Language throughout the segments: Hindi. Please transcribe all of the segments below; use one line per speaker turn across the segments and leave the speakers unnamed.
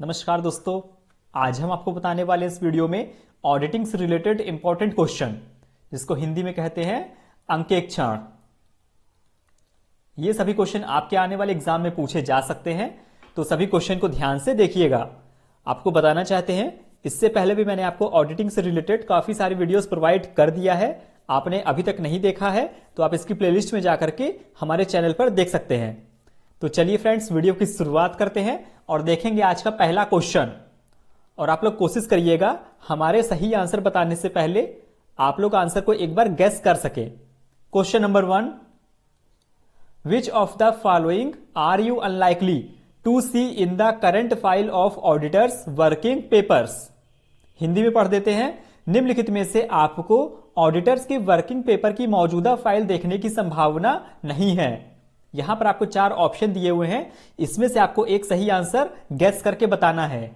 नमस्कार दोस्तों, आज हम आपको बताने वाले इस वीडियो में ऑडिटिंग से रिलेटेड इंपॉर्टेंट क्वेश्चन, जिसको हिंदी में कहते हैं अंकेक्षण। ये सभी क्वेश्चन आपके आने वाले एग्जाम में पूछे जा सकते हैं, तो सभी क्वेश्चन को ध्यान से देखिएगा। आपको बताना चाहते हैं, इससे पहले भी मैंने आपको ऑडिटिंग से रिलेटेड काफी सारी वीडियोस प्रोवाइड कर दिया है। आपने अभी तक नहीं देखा है तो आप इसकी प्लेलिस्ट में जाकर के हमारे चैनल पर देख सकते हैं। तो चलिए फ्रेंड्स, वीडियो की शुरुआत करते हैं और देखेंगे आज का पहला क्वेश्चन। और आप लोग कोशिश करिएगा हमारे सही आंसर बताने से पहले आप लोग आंसर को एक बार गेस कर सके। Question number 1, which of the following are you unlikely to see in the current file of auditors working papers. Hindi में पढ़ देते हैं। निम्नलिखित में से आपको ऑडिटर्स की वर्किंग पेपर की मौजूदा फाइल देखने की संभावना नहीं है। यहां पर आपको 4 ऑप्शन दिए हुए हैं, इसमें से आपको एक सही आंसर गेस करके बताना है।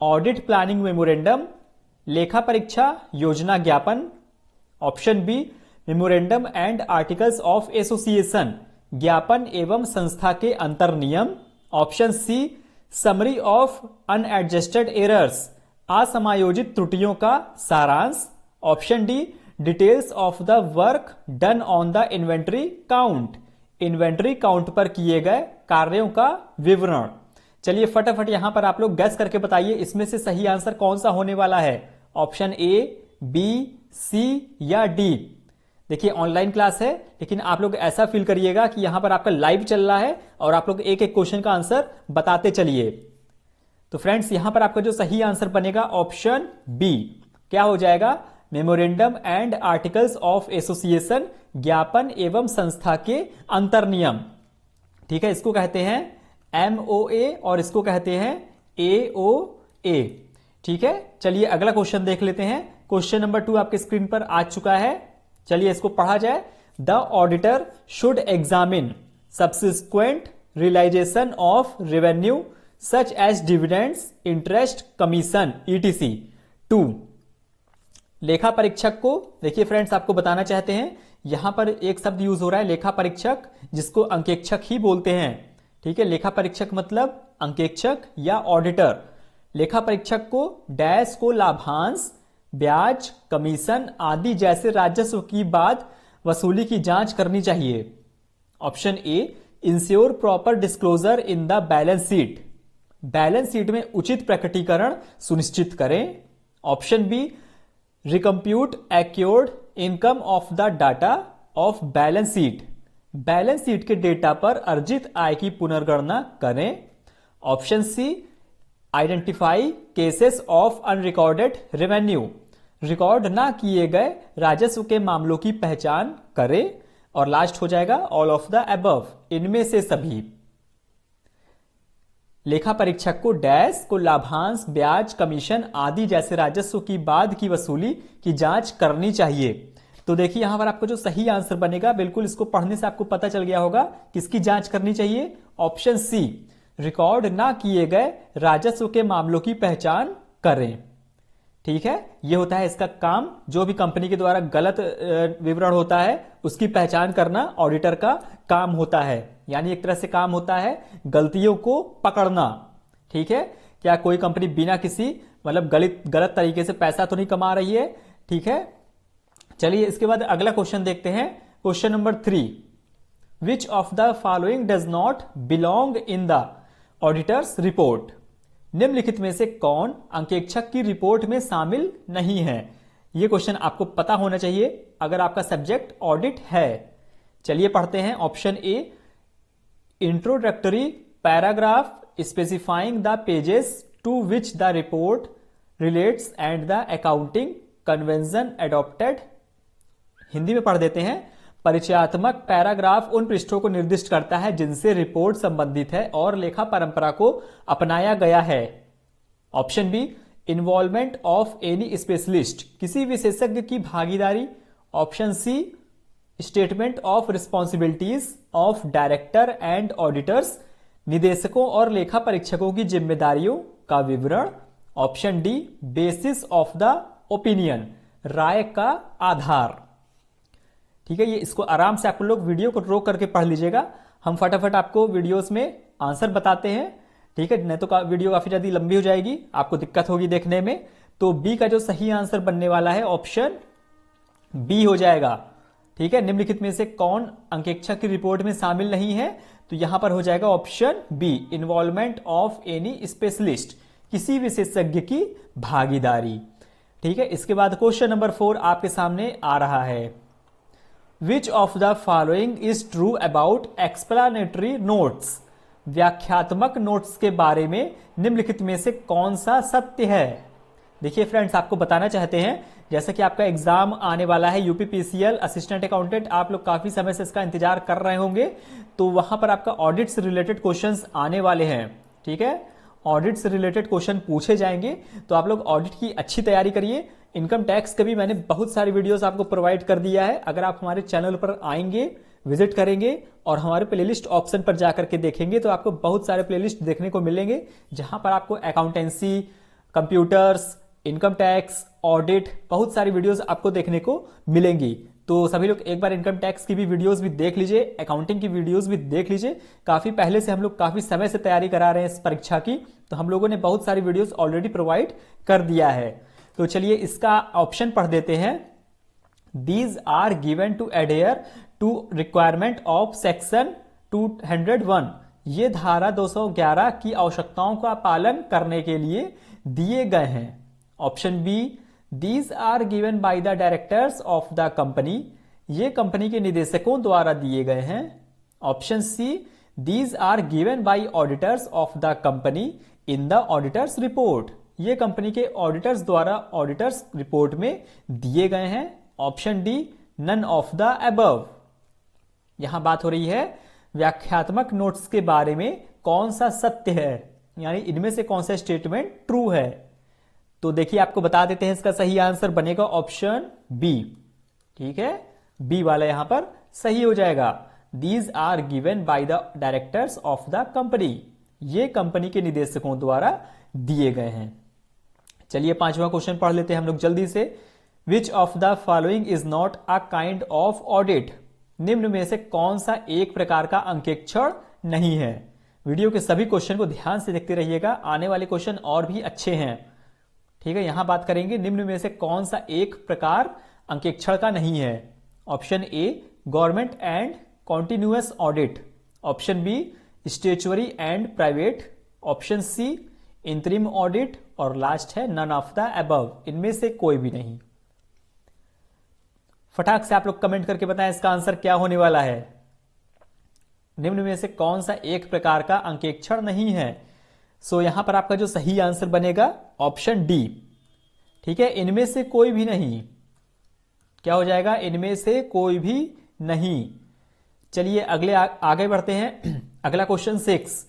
ऑडिट प्लानिंग मेमोरेंडम, लेखा परीक्षा योजना ज्ञापन। Option B, memorandum and articles of association, ज्ञापन एवं संस्था के अंतर नियम। Option C, summary of unadjusted errors, असमायोजित त्रुटियों का सारांश। Option D, details of the work done on the inventory count, inventory count पर किए गए कार्यों का विवरण। चलिए फटाफट यहां पर आप लोग गैस करके बताइए, इसमें से सही आंसर कौन सा होने वाला है। ऑप्शन ए, बी, सी या डी। देखिए ऑनलाइन क्लास है, लेकिन आप लोग ऐसा फील करिएगा कि यहां पर आपका लाइव चल रहा है और आप लोग एक एक क्वेश्चन का आंसर बताते चलिए। तो फ्रेंड्स, यहां पर आपका जो सही आंसर बनेगा ऑप्शन बी। क्या हो जाएगा? Memorandum and articles of association, ज्ञापन एवं संस्था के अंतर नियम। ठीक है, इसको कहते हैं MOA और इसको कहते हैं AOA। ठीक है, चलिए अगला क्वेश्चन देख लेते हैं। क्वेश्चन नंबर 2 आपके स्क्रीन पर आ चुका है। चलिए इसको पढ़ा जाए। The auditor should examine subsequent realization of revenue such as dividends, interest, commission ETC। 2, लेखा परीक्षक को, देखिए फ्रेंड्स आपको बताना चाहते हैं, यहां पर एक शब्द यूज हो रहा है लेखा परीक्षक, जिसको अंकेक्षक ही बोलते हैं। ठीक है, लेखा परीक्षक मतलब अंकेक्षक या ऑडिटर। लेखा परीक्षक को डैश को लाभांश, ब्याज, कमीशन आदि जैसे राजस्व की बाद वसूली की जांच करनी चाहिए। Option A, ensure proper disclosure in the balance sheet, balance sheet में उचित प्रकटीकरण सुनिश्चित करें। Option B, recompute accrued income of the data of balance sheet, balance sheet के डेटा पर अर्जित आय की पुनर्गणना करें। Option C, identify cases of unrecorded revenue, record ना किए गए राजस्व के मामलों की पहचान करें। और लास्ट हो जाएगा ऑल ऑफ द अबव, इनमें से सभी। लेखा परीक्षक को डैश को लाभांश, ब्याज, कमीशन आदि जैसे राजस्व की बाद की वसूली की जांच करनी चाहिए। तो देखिए यहां पर आपको जो सही आंसर बनेगा, बिल्कुल इसको पढ़ने से आपको पता चल गया होगा किसकी जांच करनी चाहिए। ऑप्शन सी, रिकॉर्ड ना किए गए राजस्व के मामलों की पहचान करें। ठीक है, यह होता है इसका काम। जो भी कंपनी के द्वारा गलत विवरण होता है उसकी पहचान करना ऑडिटर का काम होता है। यानी एक तरह से काम होता है गलतियों को पकड़ना। ठीक है, क्या कोई कंपनी बिना किसी मतलब गलत तरीके से पैसा तो नहीं कमा रही है। ठीक है, चलिए इसके बाद अगला क्वेश्चन देखते हैं। Question number 3, which of the following does not belong in the auditors report. निम्नलिखित में से कौन अंकेक्षक की रिपोर्ट में शामिल नहीं है। यह क्वेश्चन आपको पता होना चाहिए अगर आपका सब्जेक्ट ऑडिट है। चलिए पढ़ते हैं। Option A, introductory paragraph specifying the pages to which the report relates and the accounting convention adopted. Hindi में पढ़ देते हैं। परिचयात्मक पैराग्राफ उन पृष्ठों को निर्दिष्ट करता है जिनसे रिपोर्ट संबंधित है और लेखा परंपरा को अपनाया गया है। Option B, involvement of any specialist, किसी विशेषज्ञ की भागीदारी। Option C, statement of responsibilities of director and auditors, निदेशकों और लेखा परीक्षकों की जिम्मेदारियों का विवरण। Option D, basis of the opinion, राय का आधार। ठीक है, ये इसको आराम से आप लोग वीडियो को रोक करके पढ़ लीजिएगा। हम फटाफट आपको वीडियोस में आंसर बताते हैं। ठीक है, नहीं तो वीडियो काफी ज्यादा लंबी हो जाएगी, आपको दिक्कत होगी देखने में। तो बी का जो सही आंसर बनने वाला है ऑप्शन बी हो जाएगा। ठीक है, निम्नलिखित में से कौन अंकेक्षक की रिपोर्ट में शामिल नहीं है? तो यहां पर हो जाएगा option B, involvement of any specialist, किसी विशेषज्ञ की भागीदारी। ठीक है, इसके बाद क्वेश्चन नंबर 4 आपके सामने आ रहा है। विच of the following is true about explanatory notes? व्याख्यात्मक नोट्स के बारे में निम्नलिखित में से कौन सा सत्य है? देखिए फ्रेंड्स, आपको बताना चाहते हैं, जैसे कि आपका एग्जाम आने वाला है यूपीपीसीएल असिस्टेंट अकाउंटेंट, आप लोग काफी समय से इसका इंतजार कर रहे होंगे, तो वहां पर आपका ऑडिट से रिलेटेड क्वेश्चंस आने वाले हैं। ठीक है, ऑडिट से रिलेटेड क्वेश्चन पूछे जाएंगे, तो आप लोग ऑडिट की अच्छी तैयारी करिए। इनकम टैक्स के भी मैंने बहुत सारी वीडियोस आपको प्रोवाइड कर दिया है, अगर आप हमारे चैनल पर आएंगे, विजिट करेंगे और हमारे प्लेलिस्ट ऑप्शन पर जाकर के देखेंगे तो आपको बहुत सारे प्लेलिस्ट देखने को मिलेंगे, जहां पर आपको accountancy, computers, income tax, audit, बहुत सारी वीडियोस आपको देखने को मिलेंगी। तो सभी लोग एक बार इनकम टैक्स की भी वीडियोस भी देख लीजिए, अकाउंटिंग की वीडियोस भी देख लीजिए। काफी पहले से हम लोग काफी समय से तैयारी करा रहे हैं इस परीक्षा की, तो हम लोगों ने बहुत सारी वीडियोस ऑलरेडी प्रोवाइड कर दिया है। तो चलिए इसका ऑप्शन पढ़ देते हैं। These are given to adhere to requirement of section 201, ये धारा 211 की आवश्यकताओं का पालन करने के लिए दिए गए हैं। Option B, these are given by the directors of the company, ये कंपनी के निदेशकों द्वारा दिए गए हैं। Option C, these are given by auditors of the company in the auditors report, ये कंपनी के ऑडिटर्स द्वारा ऑडिटर्स रिपोर्ट में दिए गए हैं। Option D, none of the above. यहां बात हो रही है व्याख्यात्मक नोट्स के बारे में कौन सा सत्य है, यानी इनमें से कौन सा स्टेटमेंट ट्रू है। तो देखिए आपको बता देते हैं, इसका सही आंसर बनेगा ऑप्शन बी। ठीक है, बी वाला यहां पर सही हो जाएगा। These are given by the directors of the company, ये कंपनी के निदेशकों द्वारा दिए गए हैं। चलिए 5वां क्वेश्चन पढ़ लेते हैं हम लोग जल्दी से। विच of the following is not a kind of audit, निम्न में से कौन सा एक प्रकार का अंकेक्षण नहीं है? वीडियो के सभी क्वेश्चन को ध्यान से देखते रहिएगा, आने वाले क्वेश्चन और भी अच्छे हैं। ठीक है, यहां बात करेंगे निम्न में से कौन सा एक प्रकार अंकेक्षण का नहीं है। Option A, government and continuous audit. Option B, statutory and private. Option C, interim audit. और लास्ट है नन ऑफ द अबव, इनमें से कोई भी नहीं। फटाक से आप लोग कमेंट करके बताएं इसका आंसर क्या होने वाला है। निम्न में से कौन सा एक प्रकार का अंकेक्षण नहीं है? सो यहां पर आपका जो सही आंसर बनेगा ऑप्शन डी। ठीक है, इनमें से कोई भी नहीं, क्या हो जाएगा? इनमें से कोई भी नहीं। चलिए अगले आगे बढ़ते हैं। अगला question 6,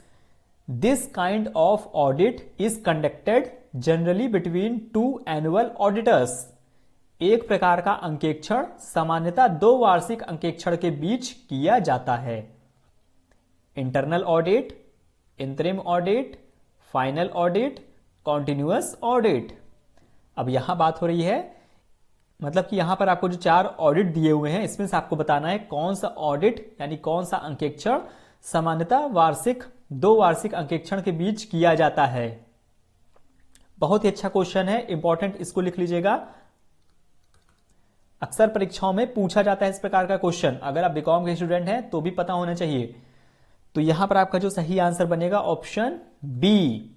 this kind of audit is conducted generally between 2 annual auditors, एक प्रकार का अंकेक्षण सामान्यतः 2 वार्षिक अंकेक्षण के बीच किया जाता है। Internal audit, interim audit, final audit, continuous audit. अब यहां बात हो रही है, मतलब कि यहां पर आपको जो 4 ऑडिट दिए हुए हैं, इसमें से आपको बताना है कौन सा ऑडिट यानी कौन सा अंकेक्षण सामान्यतः 2 वार्षिक अंकेक्षण के बीच किया जाता है। बहुत ही अच्छा क्वेश्चन है, इंपॉर्टेंट, इसको लिख लीजिएगा। अक्सर परीक्षाओं में पूछा जाता है इस प्रकार का क्वेश्चन, अगर आप बीकॉम के स्टूडेंट हैं तो भी पता होना चाहिए। तो यहां पर आपका जो सही आंसर बनेगा ऑप्शन बी,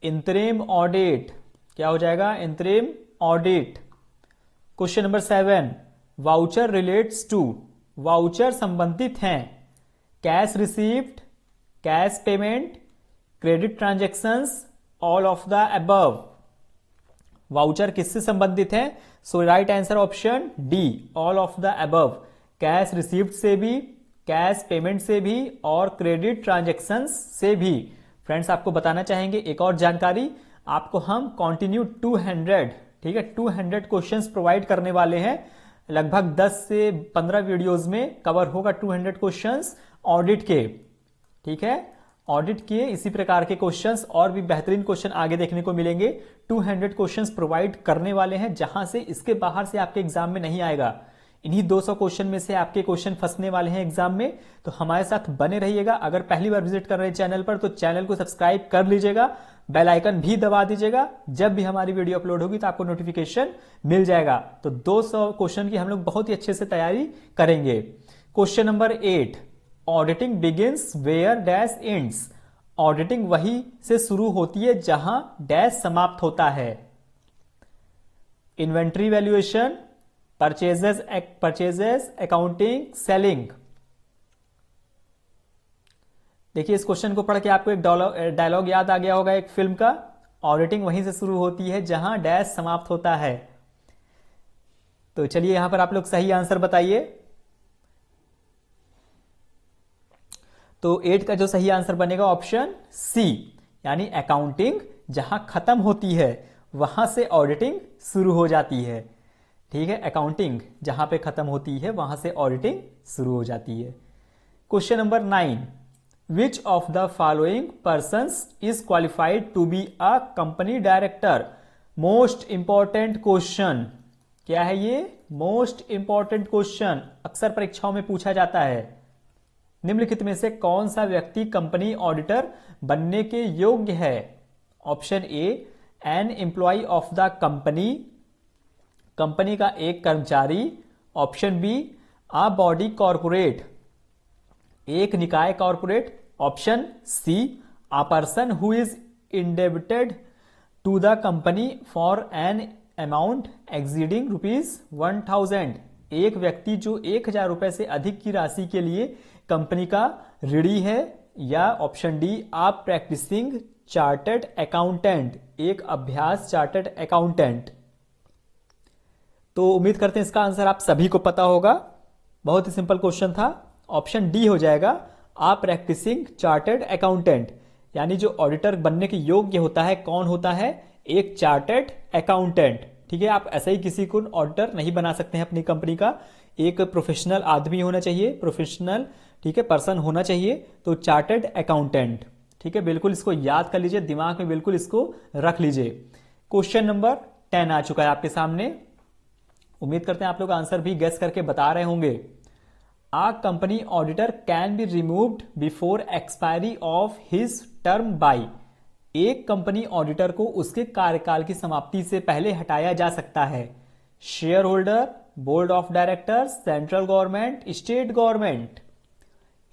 इंतरिम ऑडिट। क्या हो जाएगा? Interim audit. Question number 7, voucher relates to, voucher संबंधित हैं cash received, cash payment, credit transactions, all of the above. Voucher किससे संबंधित है? So right answer option D, all of the above. Cash received से भी, कैश पेमेंट से भी और क्रेडिट ट्रांजैक्शंस से भी। फ्रेंड्स आपको बताना चाहेंगे एक और जानकारी, आपको हम कंटिन्यू 200, ठीक है, 200 क्वेश्चंस प्रोवाइड करने वाले हैं। लगभग 10 से 15 वीडियोस में कवर होगा 200 क्वेश्चंस ऑडिट के। ठीक है, ऑडिट के इसी प्रकार के क्वेश्चंस और भी बेहतरीन क्वेश्चन आगे देखने को मिलेंगे। 200 क्वेश्चंस प्रोवाइड करने वाले हैं, जहां से इसके बाहर से आपके एग्जाम में नहीं आएगा। इन्हीं 200 क्वेश्चन में से आपके क्वेश्चन फंसने वाले हैं एग्जाम में, तो हमारे साथ बने रहिएगा। अगर पहली बार विजिट कर रहे हैं चैनल पर तो चैनल को सब्सक्राइब कर लीजिएगा, बेल आइकन भी दबा दीजिएगा। जब भी हमारी वीडियो अपलोड होगी तो आपको नोटिफिकेशन मिल जाएगा। तो 200 क्वेश्चन की हम लोग बहुत ही अच्छे से तैयारी करेंगे। Question number 8, auditing begins where dash ends. Auditing वही से शुरू होती है जहां डैश समाप्त होता है। Inventory valuation, purchases, accounting, selling. देखिए इस क्वेश्चन को पढ़ के आपको एक डायलॉग याद आ गया होगा एक फिल्म का। ऑडिटिंग वहीं से शुरू होती है जहां डैश समाप्त होता है। तो चलिए यहां पर आप लोग सही आंसर बताइए। तो 8 का जो सही आंसर बनेगा ऑप्शन सी, यानी अकाउंटिंग जहां खत्म होती है वहां से ऑडिटिंग शुरू हो जाती है। ठीक है, अकाउंटिंग जहां पे खत्म होती है वहां से ऑडिटिंग शुरू हो जाती है। Question number 9, which of the following persons is qualified to be a company director. Most important question. क्या है ये? मोस्ट इंपॉर्टेंट क्वेश्चन, अक्सर परीक्षाओं में पूछा जाता है। निम्नलिखित में से कौन सा व्यक्ति कंपनी ऑडिटर बनने के योग्य है? Option A, an employee of the company, company का एक कर्मचारी। Option B, a body corporate, एक निकाय corporate. Option C, a person who is indebted to the company for an amount exceeding ₹1000, एक व्यक्ति जो 1000 रुपए से अधिक की राशि के लिए कंपनी का ऋणी है। या ऑप्शन डी, आप प्रैक्टिसिंग चार्टर्ड अकाउंटेंट, एक अभ्यास चार्टर्ड अकाउंटेंट। तो उम्मीद करते हैं इसका आंसर आप सभी को पता होगा। बहुत ही सिंपल क्वेश्चन था। ऑप्शन डी हो जाएगा, आप प्रैक्टिसिंग चार्टर्ड अकाउंटेंट, यानी जो ऑडिटर बनने के योग्य होता है कौन होता है? एक चार्टर्ड अकाउंटेंट। ठीक है, आप ऐसे ही किसी को ऑडिटर नहीं बना सकते हैं अपनी कंपनी का। एक प्रोफेशनल आदमी होना चाहिए, प्रोफेशनल ठीक है पर्सन होना चाहिए। तो चार्टर्ड अकाउंटेंट। ठीक है, बिल्कुल इसको याद कर लीजिए, दिमाग में बिल्कुल इसको रख लीजिए। क्वेश्चन नंबर 10 आ चुका है आपके सामने। उम्मीद करते हैं आप लोग आंसर भी गेस करके बता रहे होंगे। A company auditor can be removed before expiry of his term by. एक कंपनी ऑडिटर को उसके कार्यकाल की समाप्ति से पहले हटाया जा सकता है। Share holder, board of directors, central government, state government.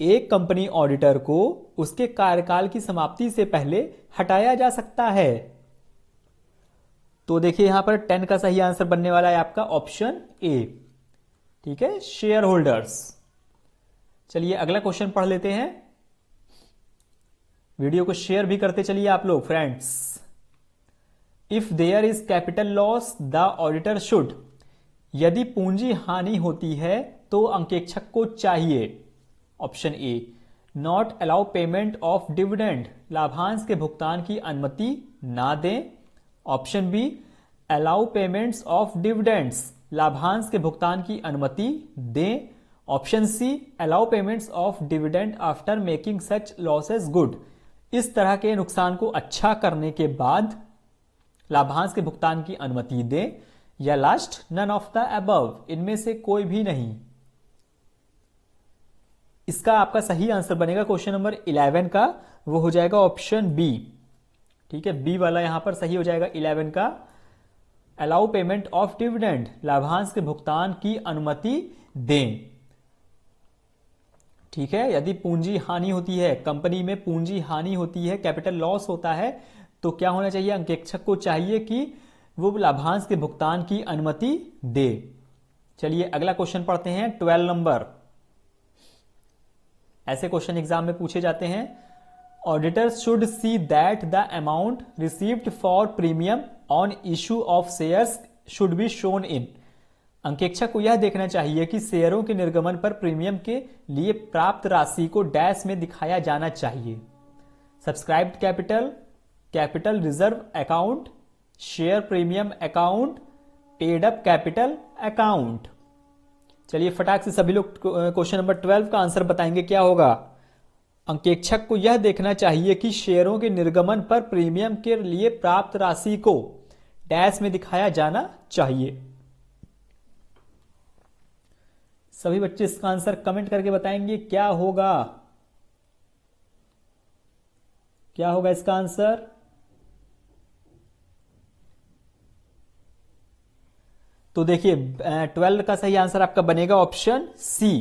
एक कंपनी ऑडिटर को उसके कार्यकाल की समाप्ति से पहले हटाया जा सकता है। तो देखिए यहां पर 10 का सही आंसर बनने वाला है आपका ऑप्शन ए। ठीक है, शेयर होल्डर्स। चलिए अगला क्वेश्चन पढ़ लेते हैं। वीडियो को शेयर भी करते चलिए आप लोग friends. If there is capital loss the auditor should. यदि पूंजी हानि होती है तो अंकेक्षक को चाहिए। Option A, not allow payment of dividend, लाभांश के भुगतान की अनुमति ना दें। Option B, allow payments of dividends, लाभांश के भुगतान की अनुमति दें। Option C, allow payments of dividend after making such losses good, इस तरह के नुकसान को अच्छा करने के बाद लाभांश के भुगतान की अनुमति दें। या last, none of the above, इनमें से कोई भी नहीं। इसका आपका सही आंसर बनेगा क्वेश्चन नंबर 11 का, वो हो जाएगा ऑप्शन बी। ठीक है, बी वाला यहां पर सही हो जाएगा 11 का। अलाउ पेमेंट ऑफ डिविडेंड, लाभांश के भुगतान की अनुमति दें। ठीक है, यदि पूंजी हानि होती है, कंपनी में पूंजी हानि होती है, कैपिटल लॉस होता है, तो क्या होना चाहिए? अंकेक्षक को चाहिए कि वो लाभांश के भुगतान की अनुमति दे। चलिए अगला क्वेश्चन पढ़ते हैं 12 नंबर। ऐसे क्वेश्चन एग्जाम में पूछे जाते हैं। Auditors should see that the amount received for premium on issue of shares should be shown in. अंकेक्षक को यह देखना चाहिए कि शेयरों के निर्गमन पर प्रीमियम के लिए प्राप्त राशि को डैश में दिखाया जाना चाहिए। Subscribed capital, capital reserve account, share premium account, paid up capital account. चलिए फटाक से सभी लोग क्वेश्चन नंबर 12 का आंसर बताएंगे क्या होगा। अंकेक्षक को यह देखना चाहिए कि शेयरों के निर्गमन पर प्रीमियम के लिए प्राप्त राशि को डैश में दिखाया जाना चाहिए। सभी बच्चे इसका आंसर कमेंट करके बताएंगे क्या होगा, क्या होगा इसका आंसर। तो देखिए 12 का सही आंसर आपका बनेगा ऑप्शन सी।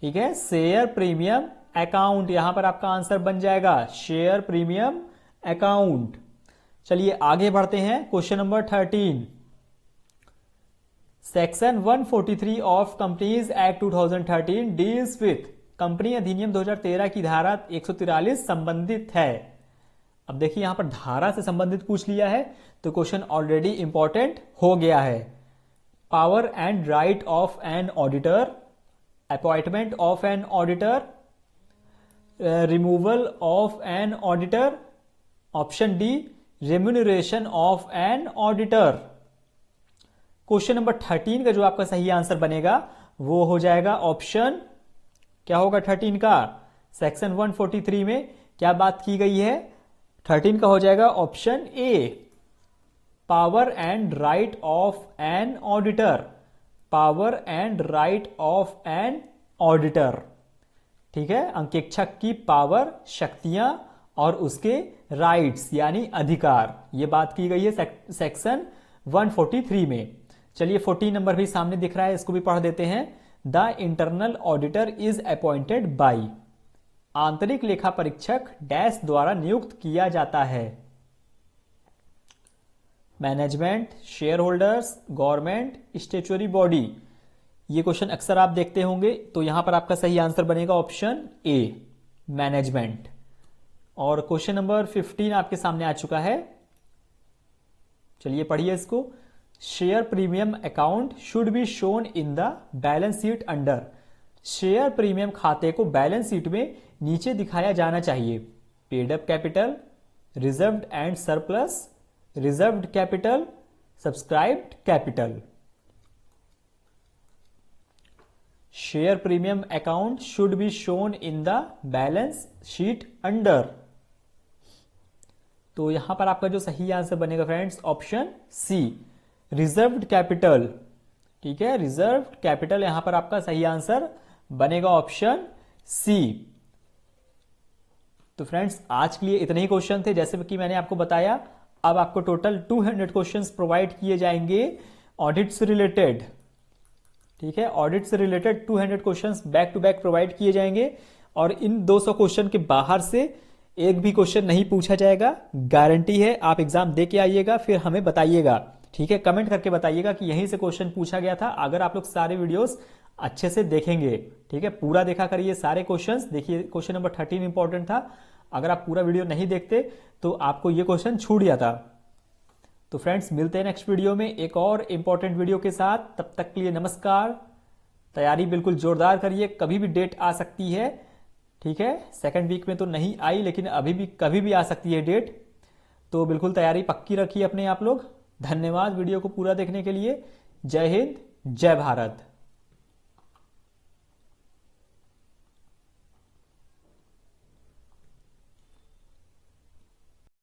ठीक है, शेयर प्रीमियम अकाउंट यहां पर आपका आंसर बन जाएगा, शेयर प्रीमियम अकाउंट। चलिए आगे बढ़ते हैं, question number 13। Section 143 of companies act 2013 deals with, company अधिनियम 2013 की धारा 143 संबंधित है। अब देखिए यहां पर धारा से संबंधित पूछ लिया है तो क्वेश्चन ऑलरेडी इंपॉर्टेंट हो गया है। Power and right of an auditor, appointment of an auditor, removal of an auditor, option D remuneration of an auditor. Question number 13 का जो आपका सही आंसर बनेगा वो हो जाएगा ऑप्शन, क्या होगा 13 का, सेक्शन 143 में क्या बात की गई है, 13 का हो जाएगा option A, power and right of an auditor, power and right of an auditor. ठीक है, अंकेक्षक की पावर, शक्तियां और उसके राइट्स यानी अधिकार, ये बात की गई है सेक्शन 143 में। चलिए 14 नंबर भी सामने दिख रहा है, इसको भी पढ़ देते हैं। The internal auditor is appointed by, आंतरिक लेखा परीक्षक डैश द्वारा नियुक्त किया जाता है। Management, share holders, government, statutory body. ये क्वेश्चन अक्सर आप देखते होंगे, तो यहां पर आपका सही आंसर बनेगा ऑप्शन ए, मैनेजमेंट। और क्वेश्चन नंबर 15 आपके सामने आ चुका है, चलिए पढ़िए इसको। Share premium account should be shown in the balance sheet under, share premium खाते को बैलेंस शीट में नीचे दिखाया जाना चाहिए। Paid up capital, reserved and surplus, reserved capital, subscribed capital. Share premium account should be shown in the balance sheet under. तो यहां पर आपका जो सही आंसर बनेगा friends option C, reserved capital. ठीक है, रिजर्व्ड कैपिटल यहां पर आपका सही आंसर बनेगा ऑप्शन सी। तो फ्रेंड्स आज के लिए इतने ही क्वेश्चन थे, जैसे कि मैंने आपको बताया। अब आपको टोटल 200 क्वेश्चंस प्रोवाइड किए जाएंगे ऑडिट से रिलेटेड। ठीक है, ऑडिट से related 200 questions back to back provide किए जाएंगे और इन 200 क्वेश्चन के बाहर से एक भी क्वेश्चन नहीं पूछा जाएगा, गारंटी है। आप एग्जाम दे के आइएगा, फिर हमें बताइएगा। ठीक है, कमेंट करके बताइएगा कि यहीं से क्वेश्चन पूछा गया था, अगर आप लोग सारे वीडियोस अच्छे से देखेंगे। ठीक है, पूरा देखा करिए सारे क्वेश्चंस। देखिए क्वेश्चन नंबर 13 इंपॉर्टेंट था, अगर आप पूरा वीडियो नहीं देखते तो आपको ये क्वेश्चन छूट जाता। तो फ्रेंड्स मिलते हैं नेक्स्ट वीडियो में एक और इंपॉर्टेंट वीडियो के साथ, तब तक के लिए नमस्कार। तैयारी बिल्कुल जोरदार करिए, कभी भी डेट आ सकती है। ठीक है, सेकंड वीक में तो नहीं आई, लेकिन अभी भी कभी भी आ सकती है डेट, तो बिल्कुल तैयारी पक्की रखिए अपने आप लोग। धन्यवाद वीडियो को पूरा देखने के लिए। जय हिंद, जय भारत।